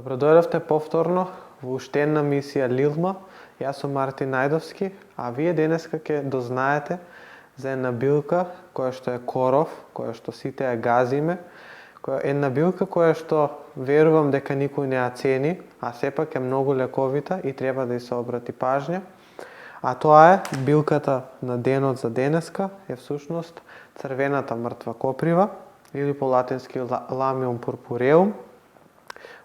Добро дојдовте повторно во уште една мисија Лилма. Јас сум Мартин Најдовски, а вие денеска ќе дознаете за една билка која што е коров, која што сите ја газиме, која е една билка која што верувам дека никој не ја цени, а сепак е многу лековита и треба да ѝ се обрати пажња. А тоа е билката на денот за денеска, е всушност црвената мртва коприва или по латински Lamium purpureum.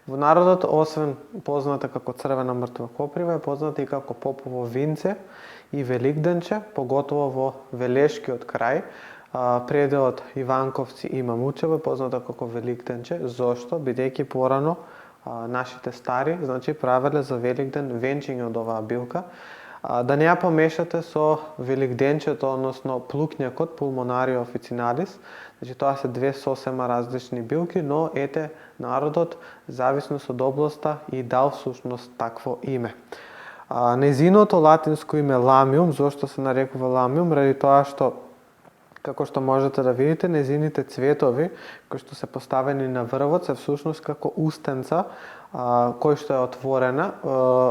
Во народот, освен позната како црвена мртва коприва, е позната и како попово винце и великденче, поготово во Велешкиот крај. Пределот Иванковци и Мамучево е позната како великденче. Зошто? Бидејќи порано нашите стари, правеле за Великден венчење од оваа билка. Да не ја помешате со великденчето, односно плукњакот, Pulmonaria officinalis. Тоа се две сосема различни билки, но ете народот, зависно од областа, и дал всушност такво име. Незиното латинско име Lamium, зошто се нарекува Lamium? Ради тоа што, како што можете да видите, незините цветови, кои што се поставени на врвот, се всушност како устенца, кој што е отворена,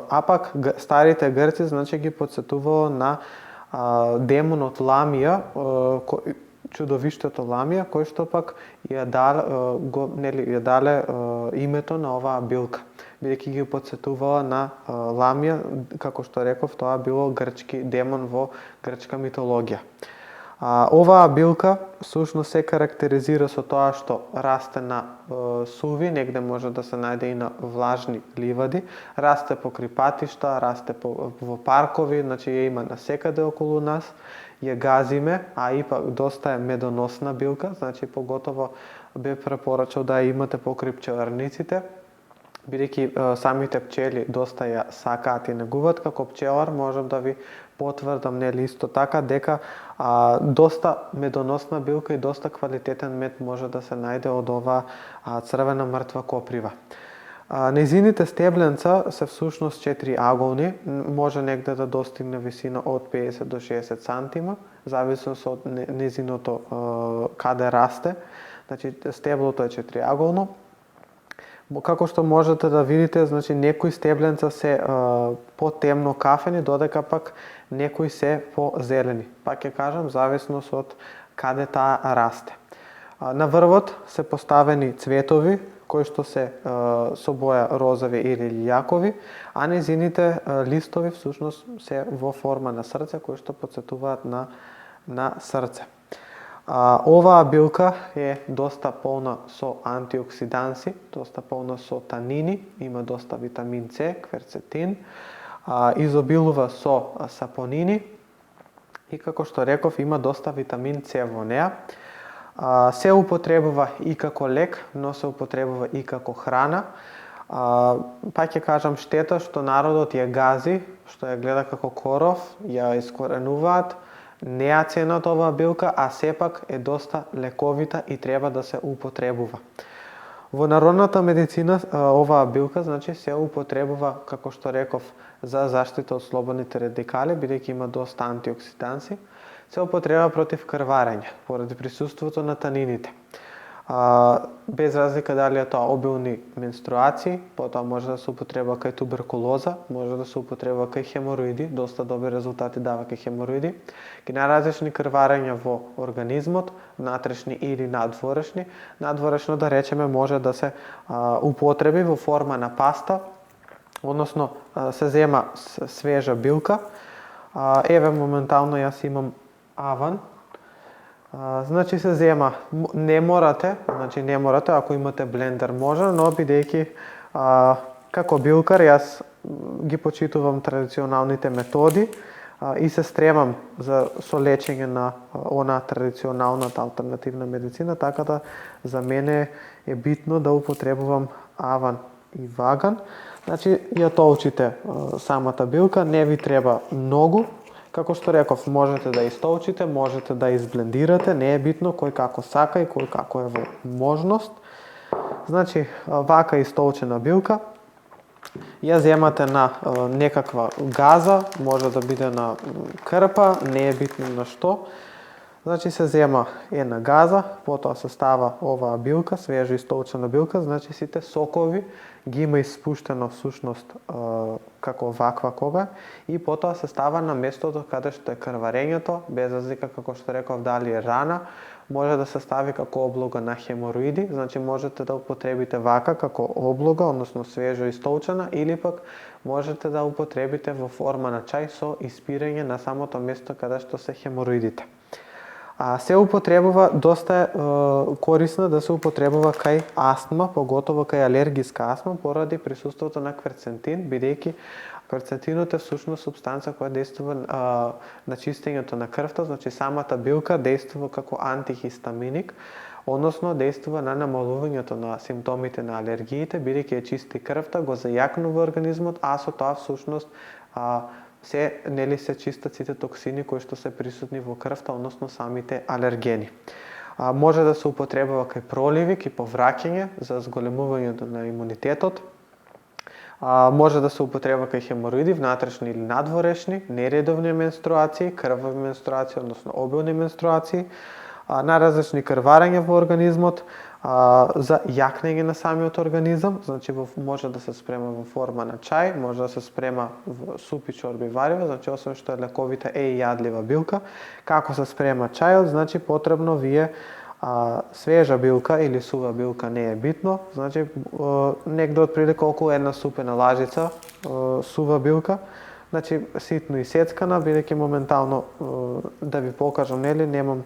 а пак старите грци ги потсетувало на демонот Ламија, чудовиштето Ламија, кој што пак ја дале името на оваа билка, бидејќи ги потсетувала на Ламија, како што реков, тоа било грчки демон во грчка митологија. Оваа билка всушност се карактеризира со тоа што расте на суви, негде може да се најде и на влажни ливади, расте покрај патишта, расте во паркови, ја има насекаде околу нас, ја газиме, а ипак доста е медоносна билка, поготово би препорачал да ја имате покрај пчеларниците, бидејќи самите пчели доста ја сакаат и негуваат. Како пчелар можам да ви потврдам исто така дека доста медоносна билка и доста квалитетен мед може да се најде од оваа црвена мртва коприва. Незините стебленца се всушност 4 аголни, може негде да достигне висина од 50 до 60 сантима, зависно од незиното каде расте. Стеблото е 4 аголно. Како што можете да видите, некои стебленца се по-темно кафени, додека пак некои се по-зелени. Пак ќе кажам, зависно од каде таа расте. На врвот се поставени цветови, кои што се со боја розови или лилјакови, а незините листови всушност се во форма на срце, кои што потсетуваат на срце. Оваа билка е доста полна со антиоксиданси, доста полна со танини, има доста витамин С, кверцетин, изобилува со сапонини и, како што реков, има доста витамин С во неа. Се употребува и како лек, но се употребува и како храна. Пак ќе кажам, штета што народот ја гази, што ја гледа како коров, ја искоренуваат, не ја ценат оваа билка, а сепак е доста лековита и треба да се употребува. Во народната медицина оваа билка се употребува, како што реков, за заштита од слободните радикали, бидејќи има доста антиоксиданси. Се употреба против крварење, поради присуството на танините. Без разлика дали е тоа обилни менструации, потоа може да се употреба кај туберкулоза, може да се употреба кај хемороиди, доста добри резултати дава кај хемороиди, кај најразлични крварења во организмот, внатрешни или надворешни. Надворешно, да речеме, може да се употреби во форма на паста, односно се зема свежа билка. Еве, моментално јас имам аван. Се зема, не морате, ако имате блендер може, но бидејќи како билкар јас ги почитувам традиционалните методи и се стремам со лечење на она традиционалната алтернативна медицина, така да за мене е битно да употребувам аван и ваган. Ја толчите самата билка, не ви треба многу. Како што реков, можете да истолчите, можете да изблендирате, не е битно кој како сака и кој како е во можност. Вака истолчена билка, ја земате на некаква газа, може да биде на крпа, не е битно на што. Значи се зема една газа, потоа се става оваа билка, свежа истолчена билка, значи сите сокови ги има испуштено всушност како ваква кога и потоа се става на местото каде што е крварењето, без разлика како што реков дали е рана, може да се стави како облога на хемороиди, значи можете да употребите вака како облога, односно свежо истолчена, или пак можете да употребите во форма на чај со испирање на самото место каде што се хемороидите. Се употребува, доста е корисно да се употребува кај астма, поготово кај алергиска астма, поради присуството на кверцентин, бидејќи кверцентинот е всушност супстанца која действува на чистењето на крвта, значи самата билка действува како антихистаминик, односно действува на намалувањето на симптомите на алергиите, бидејќи е чисти крвта, го зајакнува организмот, а со тоа всушност се чистат сите токсини кои што се присутни во крвта, односно самите алергени. Може да се употребува кај проливи, кај повраќање за зголемувањето на имунитетот. Може да се употребува кај хемороиди, внатрешни или надворешни, нередовни менструации, крвави менструации, односно обилни менструации, на различни крварења во организмот, за јакнење на самиот организам, значи може да се спрема во форма на чај, може да се спрема во супи, чорби, варива, значи освен што е лековита и јадлива билка. Како се спрема чајот, значи потребно ви е свежа билка или сува билка, не е битно, значи негде отприлика околу една супена лажица сува билка, значи ситно исецкана, бидејќи моментално да ви покажам, нели, немам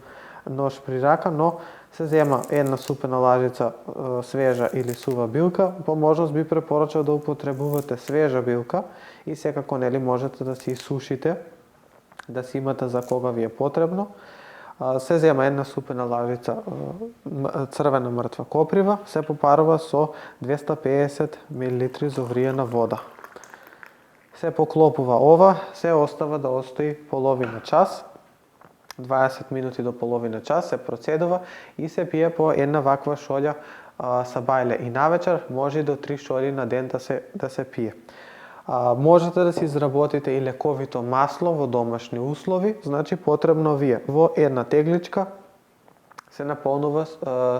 нож при рака, но се зема една супена лажица свежа или сува билка. По можност би препорачал да употребувате свежа билка и секако нели можете да си сушите, да си имате за кога ви е потребно. Се зема една супена лажица црвена мртва коприва, се попарува со 250 мл зовриена вода. Се поклопува ова, се остава да остои половина час, 20 минути до половина час, се процедува и се пие по една ваква шолја са бајле и навечер, може и до 3 шолји на ден да се пие. Можете да си изработите и лековито масло во домашни услови, значи потребно ви е во една тегличка се наполнува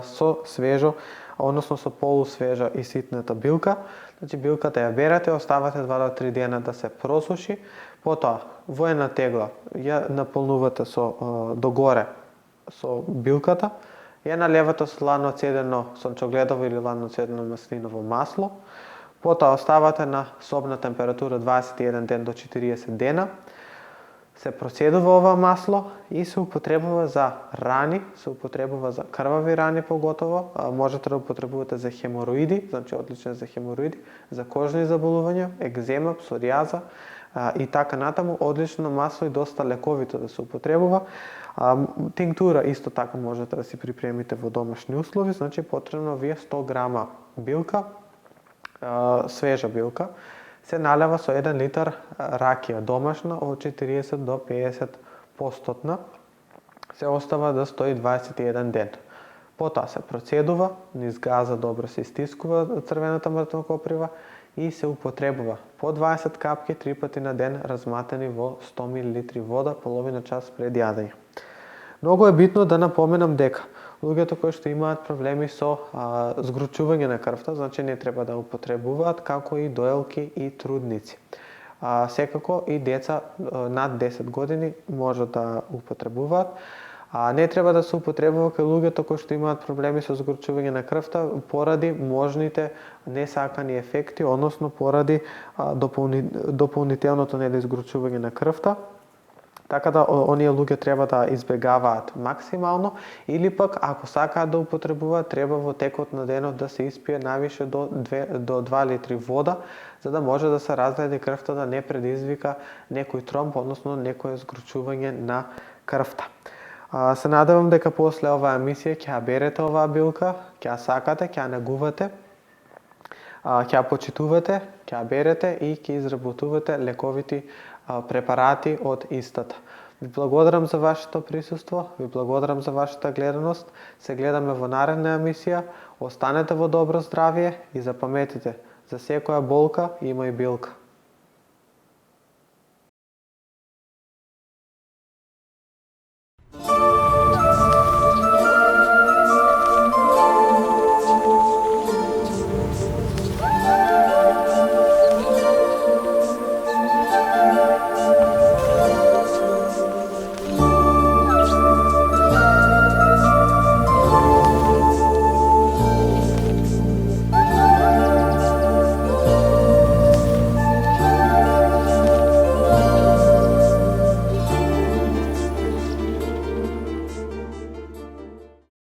со свежо, односно со полусвежа и ситната билка. Значи билката ја берете, оставате 2 до 3 дена да се просуши, потоа во една тегла ја наполнувате догоре со билката, ја наливате со ладно цедено сончогледово или ладно цедено маслиново масло, потоа оставате на собна температура 21 ден до 40 дена, се процедува ова масло и се употребува за рани, се употребува за крвави рани поготово, можете да употребувате за хемороиди, значи одличен за хемороиди, за кожни заболувања, екзема, псоријаза и така натаму, одлично масло и доста лековито да се употребува. Тинктура исто така можете да си припремите во домашни услови, значи потребно ви е 100 грама билка, свежа билка, се налива со 1 литар ракија домашна од 40 до 50%, се остава да стои 21 ден. Потоа се процедува, низ газа добро се истискува црвената мртва коприва и се употребува по 20 капки 3 пати на ден, разматени во 100 мл вода половина час пред јадење. Многу е битно да напоменам дека луѓето кои што имаат проблеми со згручување на крвта, значи не треба да употребуваат, како и доелки и трудници. Секако и деца над 10 години може да употребуваат. Не треба да се употребува кај луѓето кои што имаат проблеми со згручување на крвта поради можните несакани ефекти, односно поради дополнителното згручување на крвта. Така да оние луѓе треба да избегаваат максимално или пак ако сакаат да употребуваат, треба во текот на денот да се испие највише до 2 литри вода, за да може да се разреди крвта, да не предизвика некој тромб, односно некое згручување на крвта. Се надевам дека после оваа емисија ќе ја берете оваа билка, ќе ја сакате, ќе ја негувате, ќе ја почитувате, ќе ја берете и ќе изработувате лековити препарати од истата. Ви благодарам за вашето присуство, ви благодарам за вашата гледаност. Се гледаме во наредна емисија. Останете во добро здравје и запаметете, за секоја болка има и билка.